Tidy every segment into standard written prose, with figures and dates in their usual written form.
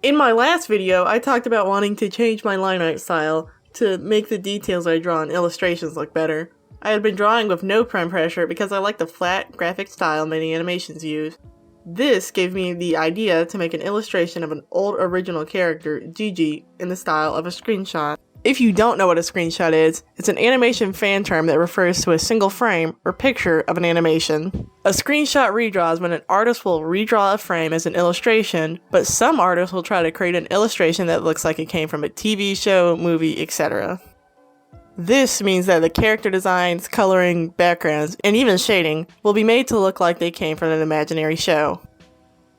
In my last video, I talked about wanting to change my line art style to make the details I draw in illustrations look better. I had been drawing with no pen pressure because I like the flat, graphic style many animations use. This gave me the idea to make an illustration of an old original character, Jiji, in the style of a screenshot. If you don't know what a screenshot is, it's an animation fan term that refers to a single frame or picture of an animation. A screenshot redraw is when an artist will redraw a frame as an illustration, but some artists will try to create an illustration that looks like it came from a TV show, movie, etc. This means that the character designs, coloring, backgrounds, and even shading will be made to look like they came from an imaginary show.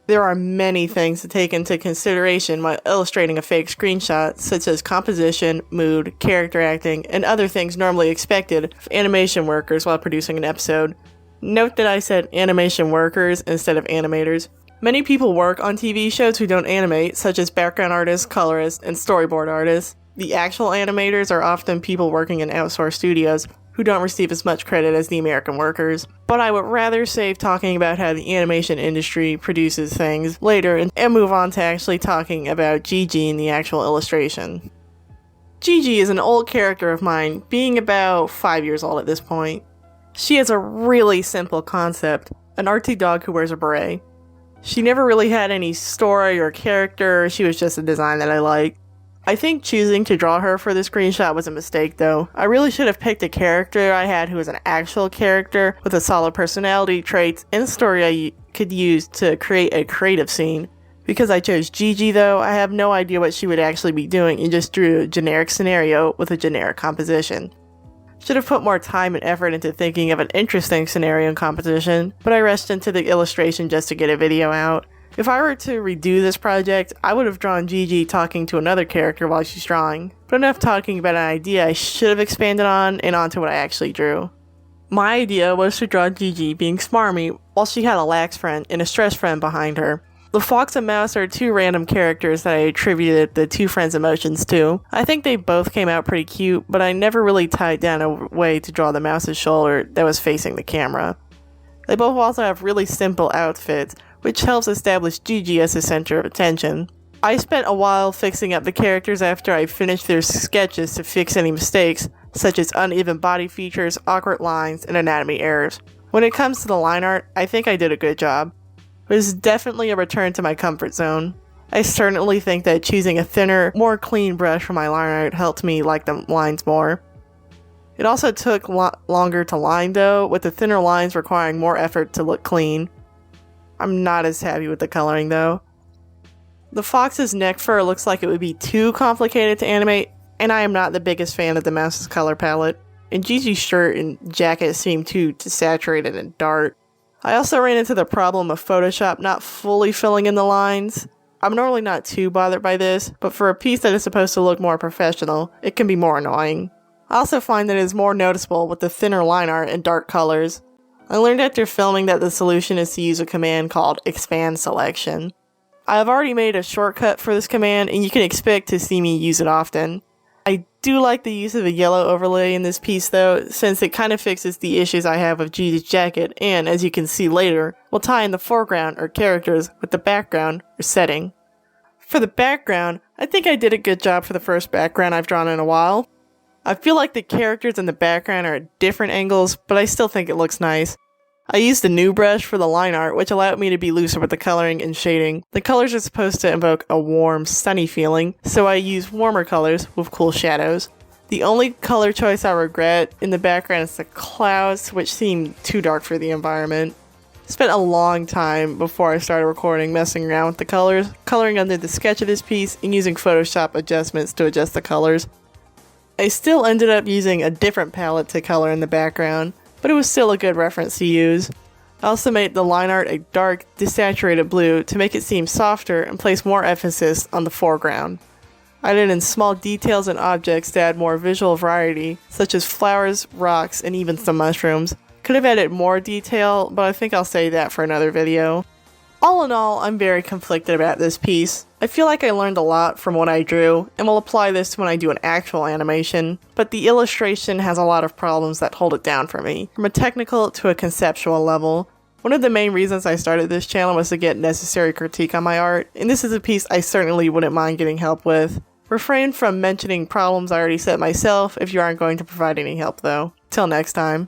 There are many things to take into consideration while illustrating a fake screenshot, such as composition, mood, character acting, and other things normally expected of animation workers while producing an episode. Note that I said animation workers instead of animators. Many people work on TV shows who don't animate, such as background artists, colorists, and storyboard artists. The actual animators are often people working in outsourced studios who don't receive as much credit as the American workers. But I would rather save talking about how the animation industry produces things later and move on to actually talking about Jiji in the actual illustration. Jiji is an old character of mine, being about 5 years old at this point. She has a really simple concept, an Arctic dog who wears a beret. She never really had any story or character, she was just a design that I liked. I think choosing to draw her for the screenshot was a mistake though. I really should have picked a character I had who was an actual character with a solid personality, traits, and story I could use to create a creative scene. Because I chose Jiji though, I have no idea what she would actually be doing and just drew a generic scenario with a generic composition. Should have put more time and effort into thinking of an interesting scenario and composition, but I rushed into the illustration just to get a video out. If I were to redo this project, I would have drawn Jiji talking to another character while she's drawing, but enough talking about an idea I should have expanded on and onto what I actually drew. My idea was to draw Jiji being smarmy while she had a lax friend and a stressed friend behind her. The fox and mouse are two random characters that I attributed the two friends' emotions to. I think they both came out pretty cute, but I never really tied down a way to draw the mouse's shoulder that was facing the camera. They both also have really simple outfits, which helps establish Jiji as the center of attention. I spent a while fixing up the characters after I finished their sketches to fix any mistakes, such as uneven body features, awkward lines, and anatomy errors. When it comes to the line art, I think I did a good job. It was definitely a return to my comfort zone. I certainly think that choosing a thinner, more clean brush for my line art helped me like the lines more. It also took longer to line though, with the thinner lines requiring more effort to look clean. I'm not as happy with the coloring though. The fox's neck fur looks like it would be too complicated to animate, and I am not the biggest fan of the mouse's color palette. And Jiji's shirt and jacket seem too saturated and dark. I also ran into the problem of Photoshop not fully filling in the lines. I'm normally not too bothered by this, but for a piece that is supposed to look more professional, it can be more annoying. I also find that it is more noticeable with the thinner line art and dark colors. I learned after filming that the solution is to use a command called expand selection. I have already made a shortcut for this command and you can expect to see me use it often. I do like the use of a yellow overlay in this piece though, since it kind of fixes the issues I have with Jiji's jacket and, as you can see later, will tie in the foreground or characters with the background or setting. For the background, I think I did a good job for the first background I've drawn in a while. I feel like the characters in the background are at different angles, but I still think it looks nice. I used a new brush for the line art, which allowed me to be looser with the coloring and shading. The colors are supposed to invoke a warm, sunny feeling, so I used warmer colors with cool shadows. The only color choice I regret in the background is the clouds, which seem too dark for the environment. Spent a long time before I started recording messing around with the colors, coloring under the sketch of this piece, and using Photoshop adjustments to adjust the colors. I still ended up using a different palette to color in the background, but it was still a good reference to use. I also made the line art a dark, desaturated blue to make it seem softer and place more emphasis on the foreground. I added in small details and objects to add more visual variety, such as flowers, rocks, and even some mushrooms. Could have added more detail, but I think I'll save that for another video. All in all, I'm very conflicted about this piece. I feel like I learned a lot from what I drew, and will apply this when I do an actual animation, but the illustration has a lot of problems that hold it down for me, from a technical to a conceptual level. One of the main reasons I started this channel was to get necessary critique on my art, and this is a piece I certainly wouldn't mind getting help with. Refrain from mentioning problems I already set myself if you aren't going to provide any help though. Till next time.